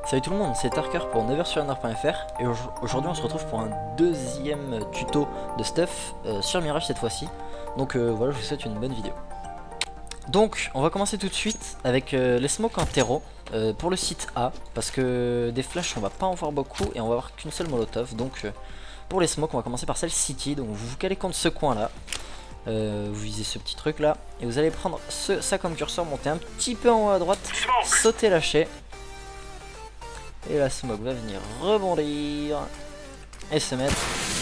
Salut tout le monde, c'est Tarker pour neversurrender.fr et aujourd'hui on se retrouve pour un deuxième tuto de stuff sur Mirage cette fois-ci. Donc voilà, je vous souhaite une bonne vidéo. Donc on va commencer tout de suite avec les smokes en terreau pour le site A, parce que des flashs on va pas en voir beaucoup et on va avoir qu'une seule molotov. Donc pour les smokes on va commencer par celle city, donc vous vous calez contre ce coin là. Vous visez ce petit truc là et vous allez prendre ça comme curseur, monter un petit peu en haut à droite, sauter lâcher. Et la smoke va venir rebondir et se mettre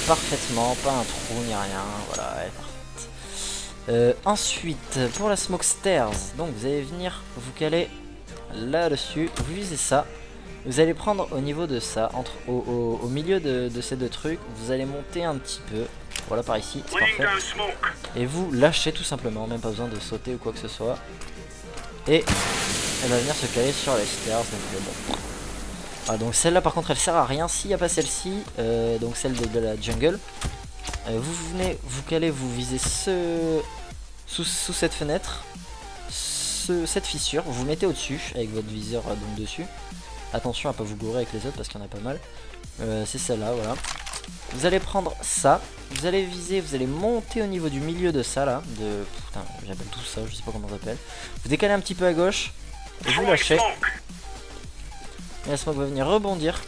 parfaitement, pas un trou ni rien, voilà, elle est parfaite. Ensuite, pour la smoke stairs, donc vous allez venir vous caler là-dessus, vous visez ça, vous allez prendre au niveau de ça, au milieu de ces deux trucs, vous allez monter un petit peu, voilà par ici, c'est parfait, et vous lâchez tout simplement, même pas besoin de sauter ou quoi que ce soit, et elle va venir se caler sur les stairs, donc bon. Ah, donc celle-là par contre elle sert à rien s'il n'y a pas celle-ci, donc celle de la jungle. Vous venez vous caler, vous visez sous cette fenêtre, cette fissure, vous mettez au-dessus avec votre viseur donc dessus. Attention à pas vous gourer avec les autres parce qu'il y en a pas mal. C'est celle-là, voilà. Vous allez prendre ça, vous allez viser, vous allez monter au niveau du milieu de ça là. Putain, j'appelle tout ça, je sais pas comment on s'appelle. Vous décalez un petit peu à gauche et vous lâchez. Et la smoke va venir rebondir.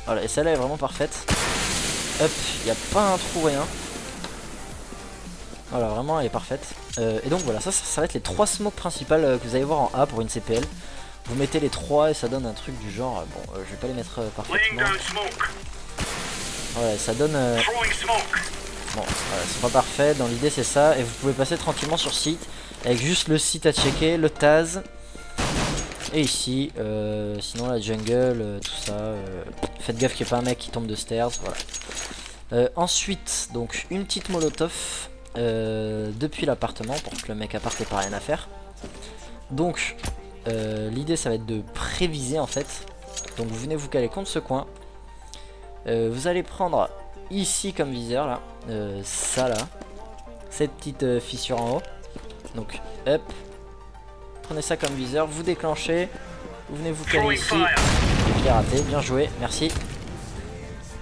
Voilà, et celle-là est vraiment parfaite. Hop, il n'y a pas un trou, rien. Voilà, vraiment elle est parfaite. Et donc voilà, ça va être les trois smokes principales que vous allez voir en A pour une CPL. Vous mettez les trois et ça donne un truc du genre. Bon, je vais pas les mettre parfaitement. Voilà, ça donne. Bon, voilà, c'est pas parfait. Dans l'idée, c'est ça. Et vous pouvez passer tranquillement sur site avec juste le site à checker, le Taz. Et ici, sinon la jungle, tout ça, faites gaffe qu'il n'y ait pas un mec qui tombe de stairs, voilà. Ensuite, donc une petite molotov depuis l'appartement pour que le mec appart ait pas rien à faire. Donc, l'idée ça va être de préviser en fait. Donc vous venez vous caler contre ce coin. Vous allez prendre ici comme viseur là, ça là, cette petite fissure en haut. Donc, hop. Prenez ça comme viseur, vous déclenchez, vous venez vous caler ici, et puis raté, bien joué, merci.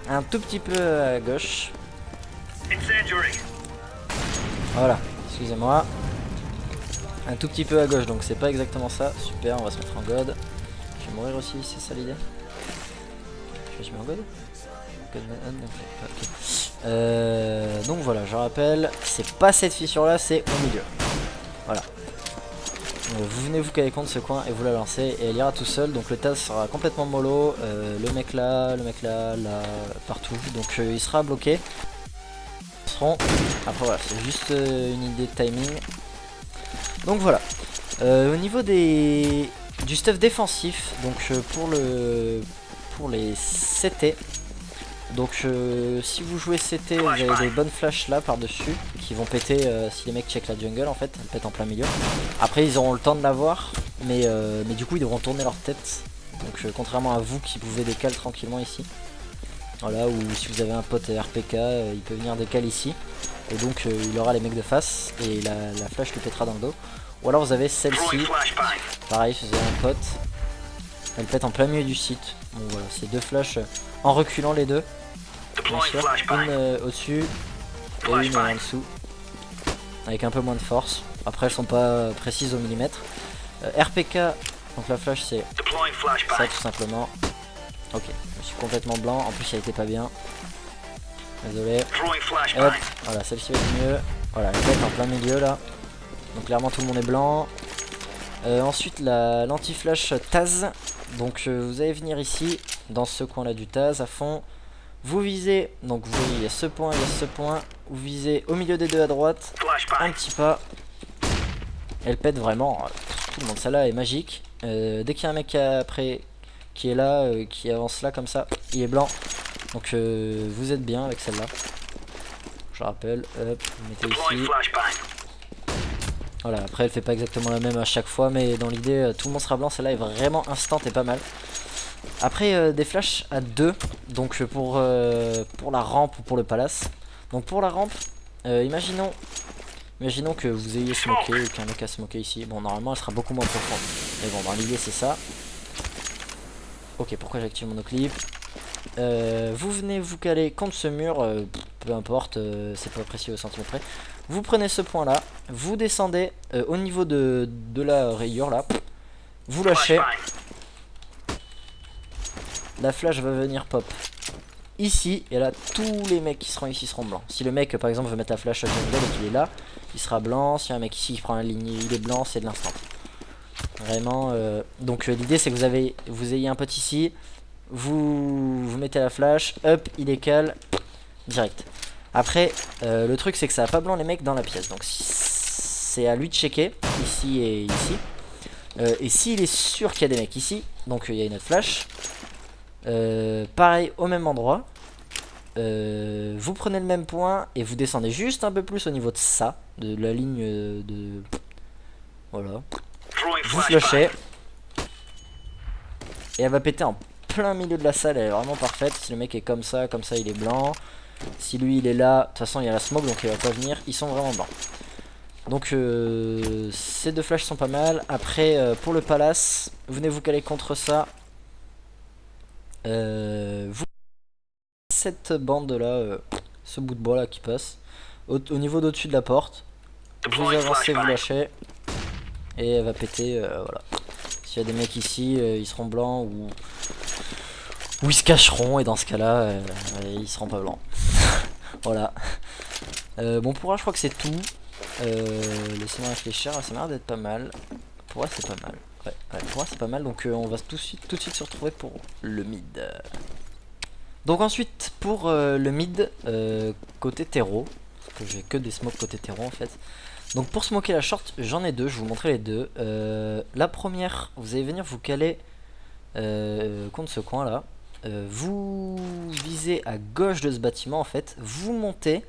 Un tout petit peu à gauche. Voilà, excusez-moi. Un tout petit peu à gauche, donc c'est pas exactement ça, super, on va se mettre en god. Je vais mourir aussi, c'est ça l'idée. Je me mets en god, okay. Donc voilà, je rappelle, c'est pas cette fissure là, c'est au milieu. Voilà. Vous venez vous caler contre ce coin et vous la lancez et elle ira tout seul, donc le Taz sera complètement mollo, le mec là, là, partout, donc il sera bloqué. Après voilà, c'est juste une idée de timing. Donc voilà, au niveau du stuff défensif, donc pour les CT, donc si vous jouez CT, vous avez des bonnes flashs là par dessus qui vont péter si les mecs check la jungle en fait, elles pètent en plein milieu. Après ils auront le temps de l'avoir, mais du coup ils devront tourner leur tête. Donc contrairement à vous qui pouvez décaler tranquillement ici. Voilà, ou si vous avez un pote RPK, il peut venir décaler ici. Et donc il aura les mecs de face et la flash lui pètera dans le dos. Ou alors vous avez celle-ci, pareil si vous avez un pote, elle pète en plein milieu du site. Bon voilà, c'est deux flashs en reculant les deux. Bien sûr, une au-dessus et une en dessous, avec un peu moins de force. Après elles sont pas précises au millimètre. RPK, donc la flash c'est ça tout simplement. Ok, je suis complètement blanc, en plus elle était pas bien. Désolé. Hop, voilà, celle-ci va être mieux. Voilà, elle pète en plein milieu là. Donc clairement tout le monde est blanc. Ensuite l'anti-flash Taz. Donc vous allez venir ici, dans ce coin là du Taz à fond. Vous visez, donc vous voyez il y a ce point, il y a ce point. Vous visez au milieu des deux à droite, un petit pas. Elle pète vraiment, tout le monde, celle-là est magique. Dès qu'il y a un mec après qui est là, qui avance là comme ça, il est blanc. Donc vous êtes bien avec celle-là. Je rappelle, hop, vous mettez ici. Voilà, après elle fait pas exactement la même à chaque fois, mais dans l'idée tout le monde sera blanc, celle-là est vraiment instant et pas mal. Après des flashs à 2, donc pour la rampe ou pour le palace. Donc pour la rampe, imaginons que vous ayez smoké ou qu'un mec a smoké ici. Bon normalement elle sera beaucoup moins profonde. Mais bon dans l'idée c'est ça. Ok, pourquoi j'active mon no-clip? Vous venez vous caler contre ce mur, peu importe, c'est pas précis au centimètre près. Vous prenez ce point là, vous descendez au niveau de la rayure là, vous lâchez. La flash va venir pop ici, et là tous les mecs qui seront ici seront blancs. Si le mec par exemple veut mettre la flash à jungle et qu'il est là, il sera blanc. Si y a un mec ici qui prend la ligne, il est blanc, c'est de l'instant. Vraiment, donc l'idée c'est que vous ayez un pote ici, vous mettez la flash, hop, il décale, direct. Après, le truc c'est que ça a pas blanc les mecs dans la pièce, donc c'est à lui de checker, ici et ici. Et s'il est sûr qu'il y a des mecs ici, donc il y a une autre flash, pareil au même endroit, vous prenez le même point et vous descendez juste un peu plus au niveau de ça, de la ligne de... Voilà. Vous flushez. Et elle va péter en plein milieu de la salle, elle est vraiment parfaite. Si le mec est comme ça il est blanc. Si lui il est là, de toute façon il y a la smoke donc il va pas venir, ils sont vraiment blancs. Donc ces deux flashs sont pas mal. Après pour le palace, venez vous caler contre ça. Vous cette bande là, ce bout de bois là qui passe au niveau d'au-dessus de la porte. Vous avancez, vous lâchez. Et elle va péter, voilà. S'il y a des mecs ici, ils seront blancs ou ils se cacheront. Et dans ce cas là, ils seront pas blancs. Voilà. Bon pour moi je crois que c'est tout. Laissez-moi réfléchir, ça m'a l'air d'être pas mal. Pour moi c'est pas mal. Ouais, pour moi c'est pas mal. Donc on va tout de suite se retrouver pour le mid. Donc ensuite pour le mid, côté terreau. Parce que j'ai que des smokes côté terreau en fait. Donc pour smoker la short, j'en ai deux, je vais vous montrer les deux. La première, vous allez venir vous caler contre ce coin là. Vous visez à gauche de ce bâtiment en fait. Vous montez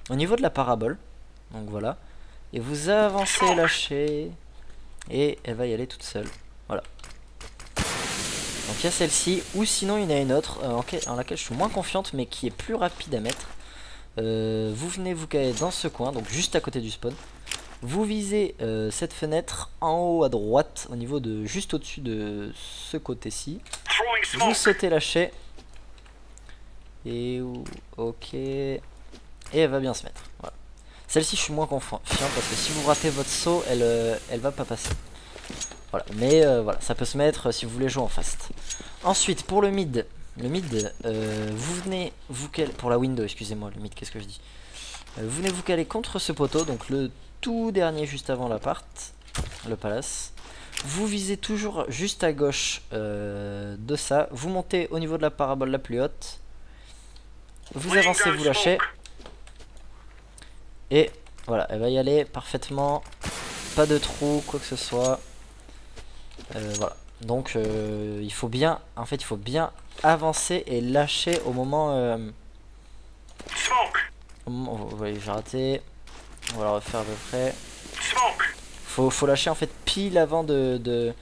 au niveau de la parabole. Donc voilà. Et vous avancez, lâchez. Et elle va y aller toute seule. Voilà. Donc il y a celle-ci. Ou sinon il y en a une autre en laquelle je suis moins confiante mais qui est plus rapide à mettre. Vous venez vous caler dans ce coin, donc juste à côté du spawn. Vous visez cette fenêtre en haut à droite, au niveau de juste au-dessus de ce côté-ci. Vous sautez lâcher. Et ok. Et elle va bien se mettre. Voilà. Celle-ci je suis moins confiant parce que si vous ratez votre saut, elle va pas passer. Voilà. Mais voilà, ça peut se mettre si vous voulez jouer en fast. Ensuite pour le mid. Le mid, vous venez vous caler pour la window, excusez-moi, le mid, qu'est-ce que je dis? Vous venez vous caler contre ce poteau, donc le tout dernier juste avant l'appart, le palace. Vous visez toujours juste à gauche de ça. Vous montez au niveau de la parabole la plus haute. Vous avancez, vous lâchez. Et voilà, elle va y aller parfaitement. Pas de trou, quoi que ce soit. Voilà. Donc il faut bien, en fait, il faut bien avancer et lâcher au moment. Vous voyez, j'ai raté. On va la refaire à peu près. Faut lâcher en fait pile avant de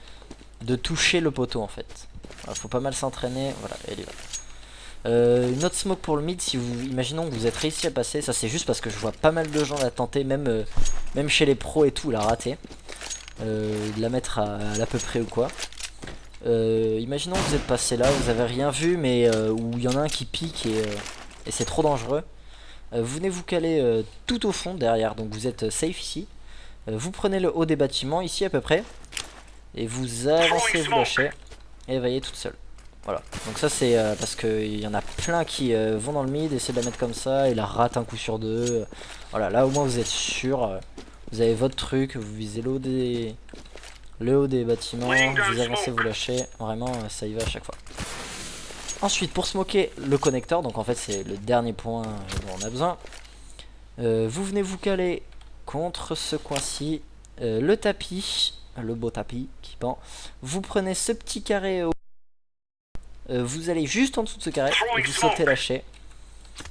toucher le poteau en fait. Voilà, faut pas mal s'entraîner. Voilà, elle est là. Une autre smoke pour le mid, si vous imaginons que vous êtes réussi à passer, ça c'est juste parce que je vois pas mal de gens la tenter, même chez les pros et tout, la rater. De la mettre à l'à peu près ou quoi. Imaginons que vous êtes passé là, vous avez rien vu, mais où il y en a un qui pique et c'est trop dangereux. Vous venez vous caler tout au fond derrière, donc vous êtes safe ici. Vous prenez le haut des bâtiments ici à peu près et vous avancez, vous lâchez et elle va y aller toute seule. Voilà, donc ça c'est parce qu'il y en a plein qui vont dans le mid, essaient de la mettre comme ça et la ratent un coup sur deux. Voilà, là au moins vous êtes sûr, vous avez votre truc, vous visez le haut des bâtiments, vous avancez, vous lâchez, vraiment ça y va à chaque fois. Ensuite pour smoker le connecteur, donc en fait c'est le dernier point dont on a besoin. Vous venez vous caler contre ce coin-ci, le tapis, le beau tapis qui pend. Vous prenez ce petit carré, vous allez juste en dessous de ce carré et vous sautez lâcher.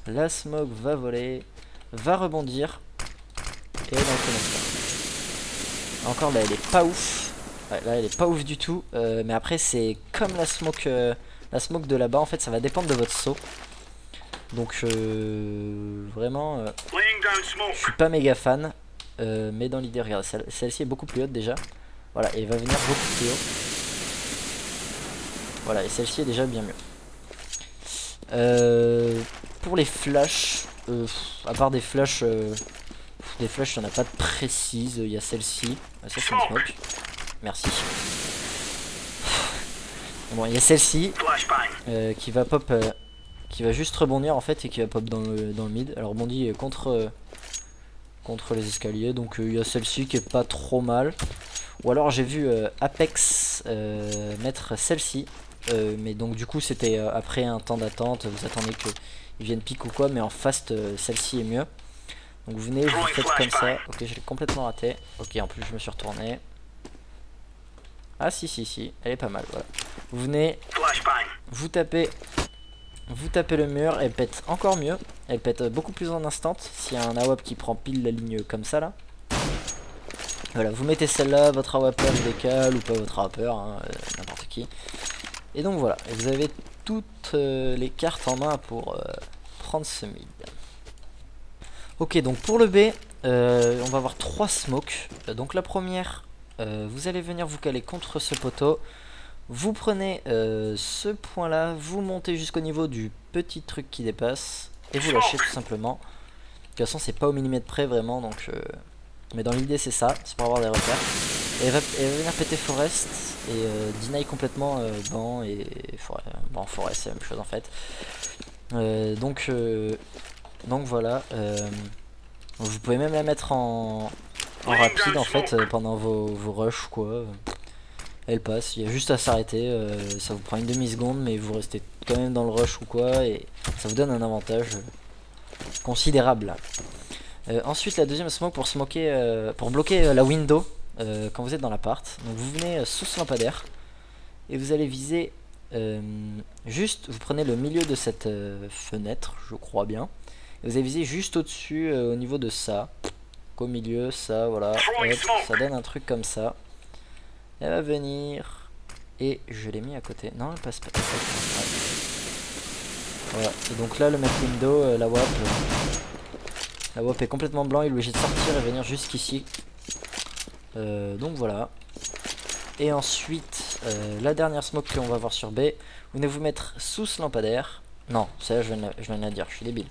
La smoke va voler, va rebondir et dans le connecteur. Encore là elle est pas ouf, ouais, là elle est pas ouf du tout, mais après c'est comme la smoke de là-bas, en fait ça va dépendre de votre saut. Donc vraiment je suis pas méga fan, mais dans l'idée regarde, celle-ci est beaucoup plus haute déjà. Voilà, et elle va venir beaucoup plus haut. Voilà, et celle-ci est déjà bien mieux. Pour les flashs, à part des flashs, il n'y en a pas de précises. Il y a celle-ci. Ah, ça c'est une smoke. Merci. Bon, il y a celle-ci qui va pop, qui va juste rebondir en fait et qui va pop dans le mid. Elle rebondit contre les escaliers. Donc il y a celle-ci qui est pas trop mal. Ou alors j'ai vu Apex mettre celle-ci. Mais donc du coup c'était après un temps d'attente. Vous attendez qu'ils viennent pique ou quoi. Mais en fast celle-ci est mieux. Donc vous venez, vous faites comme ça. Ok, je l'ai complètement raté. Ok, en plus je me suis retourné. Ah si, elle est pas mal, voilà. Vous venez, vous tapez le mur, elle pète encore mieux. Elle pète beaucoup plus en instant. S'il y a un AWP qui prend pile la ligne comme ça là. Voilà, vous mettez celle-là, votre AWPer le décale ou pas votre AWPer, hein, n'importe qui. Et donc voilà, et vous avez toutes les cartes en main pour prendre ce mid. Ok, donc pour le B, on va avoir 3 smokes. Donc la première, vous allez venir vous caler contre ce poteau. Vous prenez ce point là, vous montez jusqu'au niveau du petit truc qui dépasse et vous lâchez tout simplement. De toute façon c'est pas au millimètre près vraiment, donc mais dans l'idée c'est ça, c'est pour avoir des repères. Et elle va venir péter Forest et deny complètement Ban et Forest. Bon, Forest c'est la même chose en fait. Donc voilà, vous pouvez même la mettre en rapide en fait pendant vos rushs quoi. Elle passe, il y a juste à s'arrêter, ça vous prend une demi-seconde mais vous restez quand même dans le rush ou quoi et ça vous donne un avantage considérable. Ensuite la deuxième smoke pour smoker, pour bloquer la window quand vous êtes dans l'appart. Donc vous venez sous ce lampadaire et vous allez viser juste, vous prenez le milieu de cette fenêtre, je crois bien. Et vous allez viser juste au-dessus au niveau de ça, qu'au milieu, ça, voilà, hop, ça donne un truc comme ça. Elle va venir et je l'ai mis à côté. Non, elle passe pas. Voilà. Et donc là, le mec window, la WAP est complètement blanc. Il est obligé de sortir et venir jusqu'ici. Donc voilà. Et ensuite, la dernière smoke qu'on va voir sur B. Vous venez vous mettre sous ce lampadaire. Non, ça je viens de la dire, je suis débile.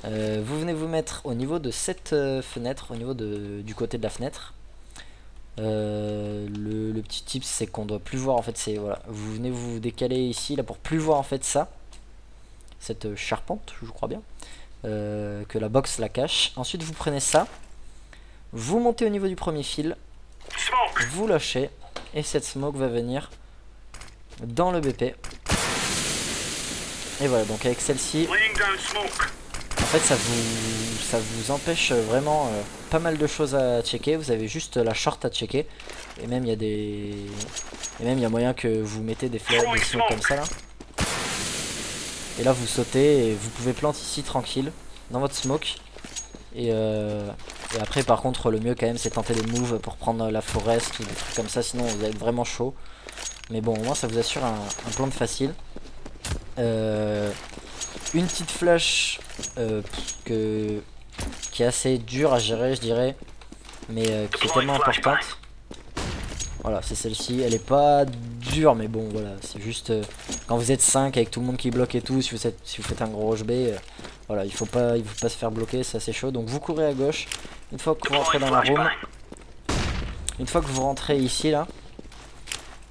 Vous venez vous mettre au niveau de cette fenêtre, au niveau du côté de la fenêtre. Le petit tip c'est qu'on doit plus voir en fait, c'est voilà, vous venez vous décaler ici là pour plus voir en fait ça, cette charpente, je crois bien, que la box la cache. Ensuite vous prenez ça, vous montez au niveau du premier fil, vous lâchez et cette smoke va venir dans le BP. Et voilà, donc avec celle-ci en fait ça vous empêche vraiment pas mal de choses à checker. Vous avez juste la short à checker. Et même il y a moyen que vous mettez des fleurs comme ça là. Et là vous sautez et vous pouvez planter ici tranquille dans votre smoke. Et après par contre le mieux quand même c'est tenter les moves pour prendre la forest ou des trucs comme ça, sinon vous allez être vraiment chaud. Mais bon, au moins ça vous assure un plan de facile. Une petite flash qui est assez dure à gérer je dirais, mais qui est tellement importante. Voilà, c'est celle-ci, elle est pas dure mais bon voilà, c'est juste quand vous êtes 5 avec tout le monde qui bloque et tout, si vous faites un gros rush B, voilà, il faut pas se faire bloquer, c'est assez chaud. Donc vous courez à gauche, une fois que vous rentrez dans la room, une fois que vous rentrez ici là,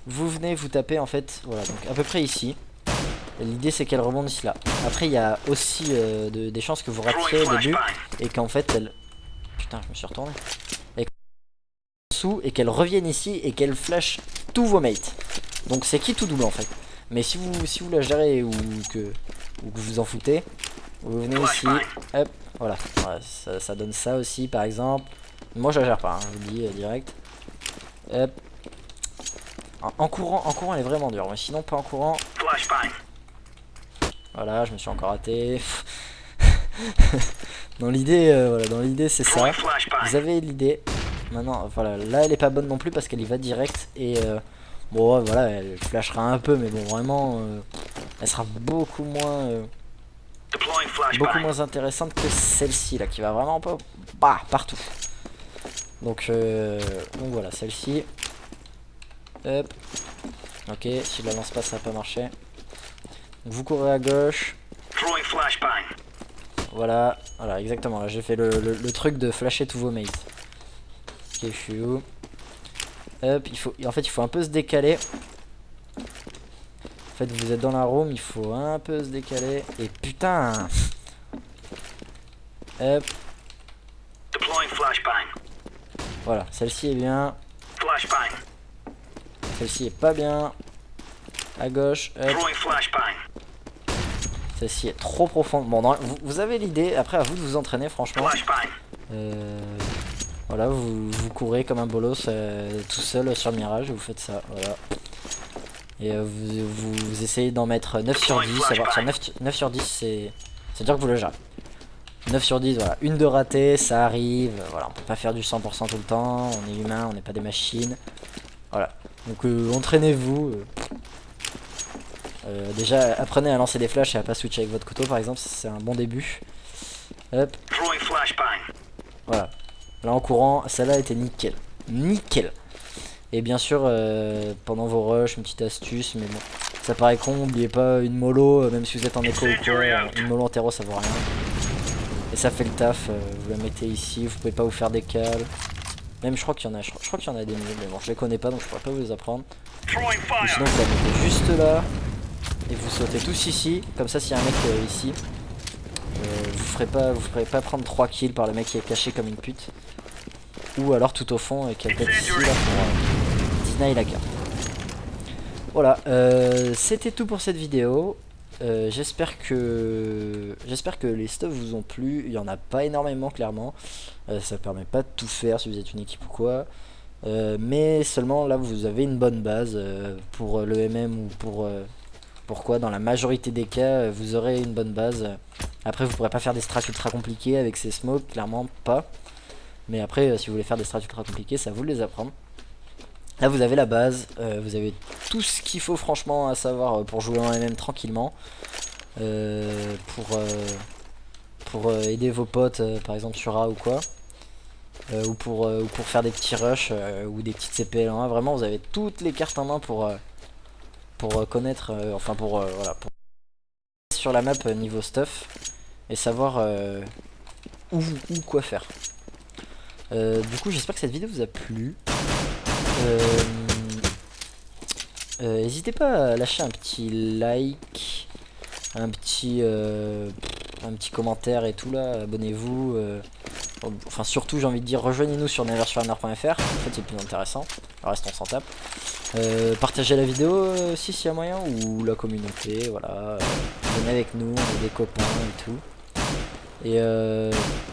vous venez vous taper en fait, voilà, donc à peu près ici. L'idée c'est qu'elle rebondisse là. Après il y a aussi des chances que vous ratiez au début et qu'en fait elle... Putain, je me suis retourné. Et qu'elle revienne ici et qu'elle flash tous vos mates. Donc c'est qui tout double en fait. Mais si vous la gérez ou que vous vous en foutez, vous venez ici, hop, voilà, ça donne ça aussi par exemple. Moi je la gère pas, hein, je vous le dis direct. Hop. En courant elle est vraiment dure, mais sinon pas en courant. Voilà, je me suis encore raté. Dans l'idée, voilà, dans l'idée c'est ça. Vous avez l'idée. Maintenant, voilà, là elle est pas bonne non plus parce qu'elle y va direct et bon voilà, elle flashera un peu, mais bon vraiment, elle sera beaucoup moins intéressante que celle-ci là qui va vraiment pas partout. Donc voilà, celle-ci. Hop. Ok, s'il la lance pas, ça va pas marcher. Donc vous courez à gauche. Voilà, voilà, exactement. Là, j'ai fait le truc de flasher tous vos mates. Ok, je suis où? Hop, en fait, il faut un peu se décaler. En fait, vous êtes dans la room, il faut un peu se décaler. Et putain! Hop. Voilà, celle-ci est bien. Celle-ci est pas bien. À gauche, hop. Celle-ci est trop profonde. Bon, vous avez l'idée. Après, à vous de vous entraîner, franchement. Voilà, vous courez comme un bolos tout seul sur le mirage. Vous faites ça, voilà. Et vous essayez d'en mettre 9 sur 10. Savoir sur 9 sur 10, c'est dire que vous le gérez. 9 sur 10, voilà. Une de ratée, ça arrive. Voilà, on peut pas faire du 100% tout le temps. On est humain, on n'est pas des machines. Voilà. Donc entraînez-vous. Déjà, apprenez à lancer des flashs et à pas switcher avec votre couteau, par exemple. C'est un bon début. Hop. Voilà. Là en courant, celle-là était nickel. Nickel. Et bien sûr, pendant vos rushs, une petite astuce, mais bon, ça paraît con, n'oubliez pas une mollo, même si vous êtes en écho ou quoi, une mollo en terreau ça vaut rien. Et ça fait le taf, vous la mettez ici, vous pouvez pas vous faire des cales. Même je crois qu'il y en a, je crois qu'il y en a des milliers, mais bon je les connais pas donc je pourrais pas vous les apprendre. Ou sinon vous la mettez juste là, et vous sautez tous ici, comme ça s'il y a un mec ici, vous ferez pas prendre 3 kills par le mec qui est caché comme une pute. Ou alors tout au fond qui est peut-être ici là pour deny la carte. Voilà, c'était tout pour cette vidéo. J'espère que les stuffs vous ont plu. Il n'y en a pas énormément clairement. Ça permet pas de tout faire si vous êtes une équipe ou quoi. Mais seulement là vous avez une bonne base pour le MM ou pourquoi dans la majorité des cas vous aurez une bonne base. Après vous pourrez pas faire des strats ultra compliqués avec ces smokes, clairement pas. Mais après si vous voulez faire des strats ultra compliqués, ça vous de les apprendre. Là vous avez la base, vous avez tout ce qu'il faut franchement à savoir pour jouer en MM tranquillement. Pour aider vos potes par exemple sur A ou quoi. Ou pour faire des petits rushs ou des petites CPL en 1. Vraiment vous avez toutes les cartes en main pour connaître, enfin voilà, pour sur la map niveau stuff et savoir où quoi faire. Du coup j'espère que cette vidéo vous a plu. N'hésitez pas à lâcher un petit like, un petit commentaire et tout là, abonnez-vous. Enfin surtout j'ai envie de dire rejoignez-nous sur neversurrunner.fr, en fait c'est plus intéressant, le reste on s'en tape. Partagez la vidéo s'il y a moyen, ou la communauté, voilà. Venez avec nous, on est des copains et tout. Et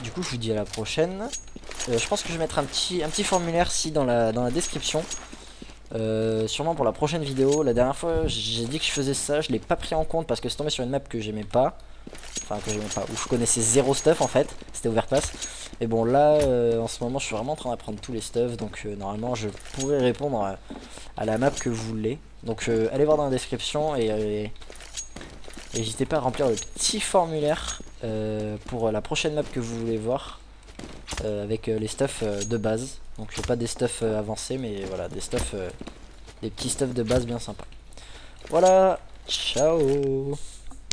du coup je vous dis à la prochaine. Je pense que je vais mettre un petit formulaire ci dans la description. Sûrement pour la prochaine vidéo. La dernière fois j'ai dit que je faisais ça, je l'ai pas pris en compte parce que c'est tombé sur une map que j'aimais pas. Enfin que j'aimais pas, où je connaissais zéro stuff en fait. C'était Overpass. Et bon là en ce moment je suis vraiment en train d'apprendre tous les stuffs. Donc normalement je pourrais répondre à la map que vous voulez. Donc allez voir dans la description et n'hésitez pas à remplir le petit formulaire pour la prochaine map que vous voulez voir. Avec les stuffs de base. Donc pas des stuffs avancés, mais voilà, des stuffs, des petits stuffs de base bien sympas. Voilà, ciao.